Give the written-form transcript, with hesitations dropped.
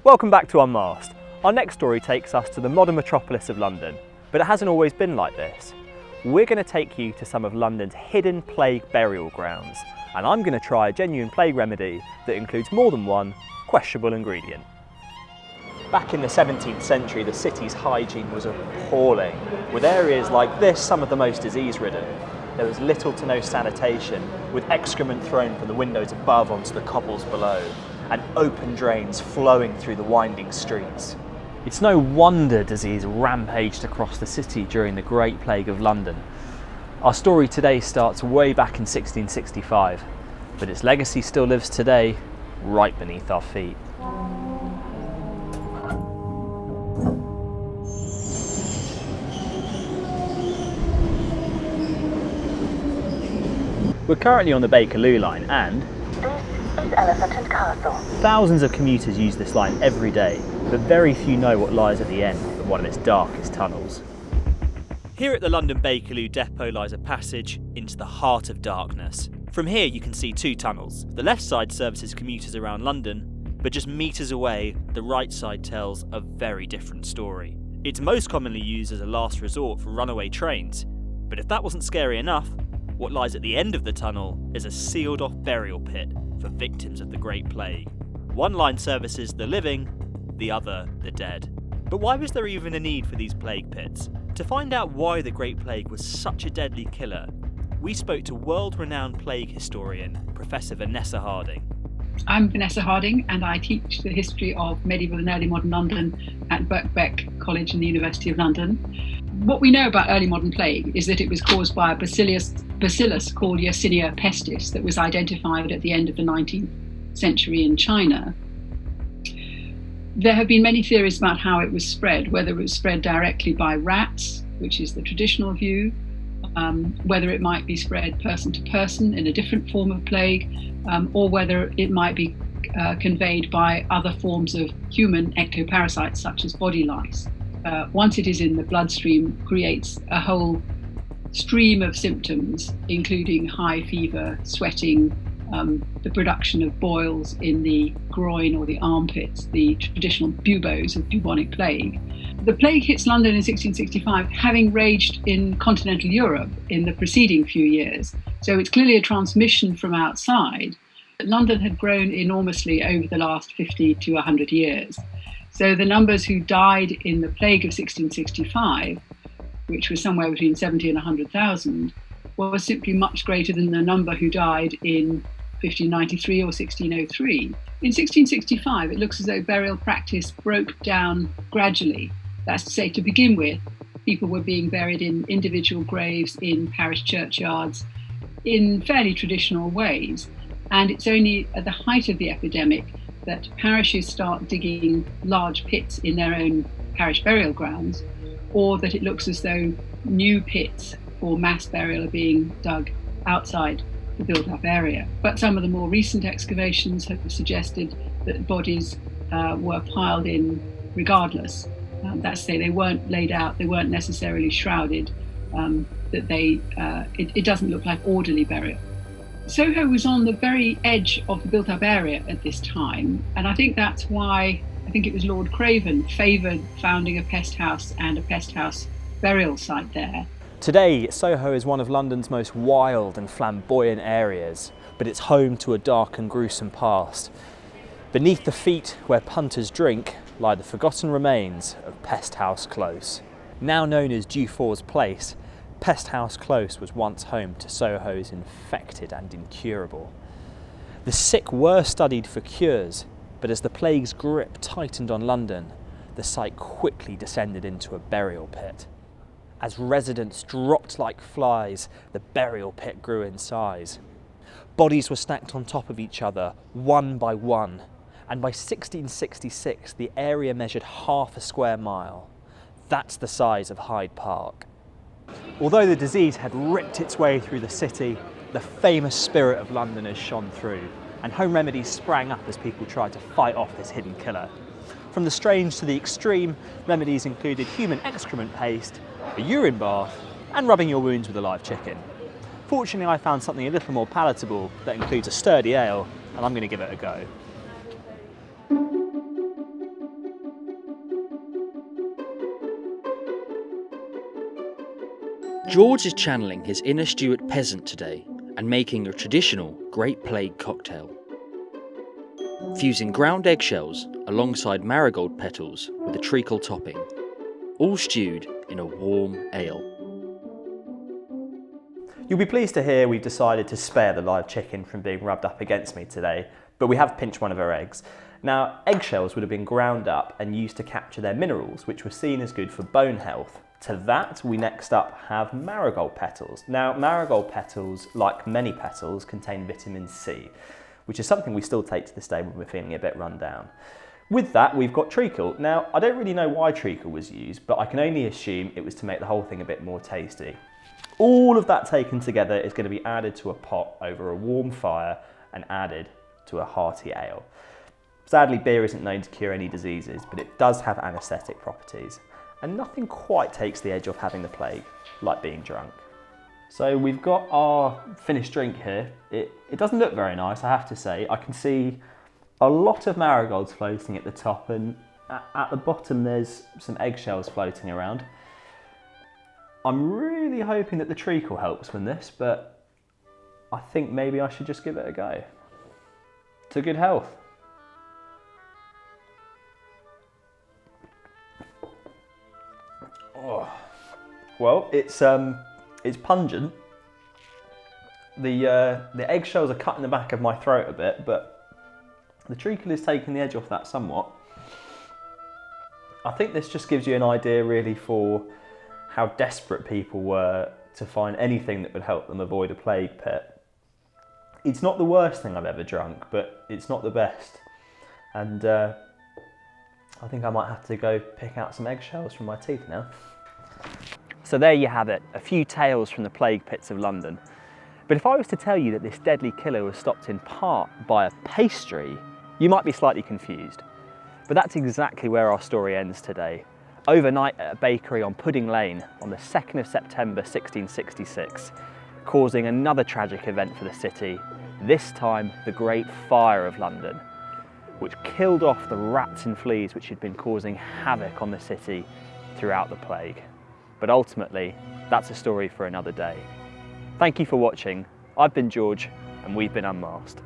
Welcome back to Unmasked. Our next story takes us to the modern metropolis of London, but it hasn't always been like this. We're going to take you to some of London's hidden plague burial grounds, and I'm going to try a genuine plague remedy that includes more than one questionable ingredient. Back in the 17th century, the city's hygiene was appalling, with areas like this some of the most disease-ridden. There was little to no sanitation, with excrement thrown from the windows above onto the cobbles below, and open drains flowing through the winding streets. It's no wonder disease rampaged across the city during the Great Plague of London. Our story today starts way back in 1665, but its legacy still lives today, right beneath our feet. We're currently on the Bakerloo Line and This is Elephant and Castle. thousands of commuters use this line every day, but very few know what lies at the end of one of its darkest tunnels. Here at the London Bakerloo depot lies a passage into the heart of darkness. From here you can see two tunnels. The left side services commuters around London, but just metres away, the right side tells a very different story. It's most commonly used as a last resort for runaway trains, but if that wasn't scary enough, what lies at the end of the tunnel is a sealed-off burial pit for victims of the Great Plague. One line services the living, the other the dead. But why was there even a need for these plague pits? To find out why the Great Plague was such a deadly killer, we spoke to world-renowned plague historian, Professor Vanessa Harding. I'm Vanessa Harding and I teach the history of medieval and early modern London at Birkbeck College in the University of London. What we know about early modern plague is that it was caused by a bacillus called Yersinia pestis that was identified at the end of the 19th century in China. There have been many theories about how it was spread, whether it was spread directly by rats, which is the traditional view, whether it might be spread person to person in a different form of plague, or whether it might be conveyed by other forms of human ectoparasites such as body lice. Once it is in the bloodstream, creates a whole stream of symptoms, including high fever, sweating, the production of boils in the groin or the armpits, the traditional buboes of bubonic plague. The plague hits London in 1665, having raged in continental Europe in the preceding few years. So it's clearly a transmission from outside. London had grown enormously over the last 50 to 100 years. So the numbers who died in the plague of 1665, which was somewhere between 70 and 100,000, was simply much greater than the number who died in 1593 or 1603. In 1665, it looks as though burial practice broke down gradually. That's to say, to begin with, people were being buried in individual graves in parish churchyards in fairly traditional ways. And it's only at the height of the epidemic that parishes start digging large pits in their own parish burial grounds, or that it looks as though new pits for mass burial are being dug outside the built-up area. But some of the more recent excavations have suggested that bodies were piled in regardless. That's to say, they weren't laid out, they weren't necessarily shrouded, it doesn't look like orderly burial. Soho was on the very edge of the built-up area at this time, and I think that's why it was Lord Craven favoured founding a pest house and a pest house burial site there. Today, Soho is one of London's most wild and flamboyant areas, but it's home to a dark and gruesome past. Beneath the feet where punters drink lie the forgotten remains of Pest House Close. Now known as Dufour's Place, Pest House Close was once home to Soho's infected and incurable. The sick were studied for cures, but as the plague's grip tightened on London, the site quickly descended into a burial pit. As residents dropped like flies, the burial pit grew in size. Bodies were stacked on top of each other, one by one, and by 1666 the area measured half a square mile. That's the size of Hyde Park. Although the disease had ripped its way through the city, the famous spirit of London has shone through, and home remedies sprang up as people tried to fight off this hidden killer. From the strange to the extreme, remedies included human excrement paste, a urine bath, and rubbing your wounds with a live chicken. Fortunately, I found something a little more palatable that includes a sturdy ale, and I'm going to give it a go. George is channeling his inner Stuart peasant today and making a traditional Great Plague cocktail, fusing ground eggshells alongside marigold petals with a treacle topping, all stewed in a warm ale. You'll be pleased to hear we've decided to spare the live chicken from being rubbed up against me today, but we have pinched one of her eggs. Now, eggshells would have been ground up and used to capture their minerals, which were seen as good for bone health. To that, we next up have marigold petals. Now, marigold petals, like many petals, contain vitamin C, which is something we still take to this day when we're feeling a bit run down. With that, we've got treacle. Now, I don't really know why treacle was used, but I can only assume it was to make the whole thing a bit more tasty. All of that taken together is going to be added to a pot over a warm fire and added to a hearty ale. Sadly, beer isn't known to cure any diseases, but it does have anaesthetic properties. And nothing quite takes the edge off having the plague, like being drunk. So we've got our finished drink here. It doesn't look very nice, I have to say. I can see a lot of marigolds floating at the top, and at the bottom there's some eggshells floating around. I'm really hoping that the treacle helps with this, but I think maybe I should just give it a go. To good health. Oh. Well, it's pungent. The eggshells are cutting the back of my throat a bit, but the treacle is taking the edge off that somewhat. I think this just gives you an idea really for how desperate people were to find anything that would help them avoid a plague pit. It's not the worst thing I've ever drunk, but it's not the best. And I think I might have to go pick out some eggshells from my teeth now. So there you have it, a few tales from the plague pits of London. But if I was to tell you that this deadly killer was stopped in part by a pastry, you might be slightly confused. But that's exactly where our story ends today. Overnight at a bakery on Pudding Lane on the 2nd of September 1666, causing another tragic event for the city, this time the Great Fire of London, which killed off the rats and fleas which had been causing havoc on the city throughout the plague. But ultimately, that's a story for another day. Thank you for watching. I've been George, and we've been Unmasked.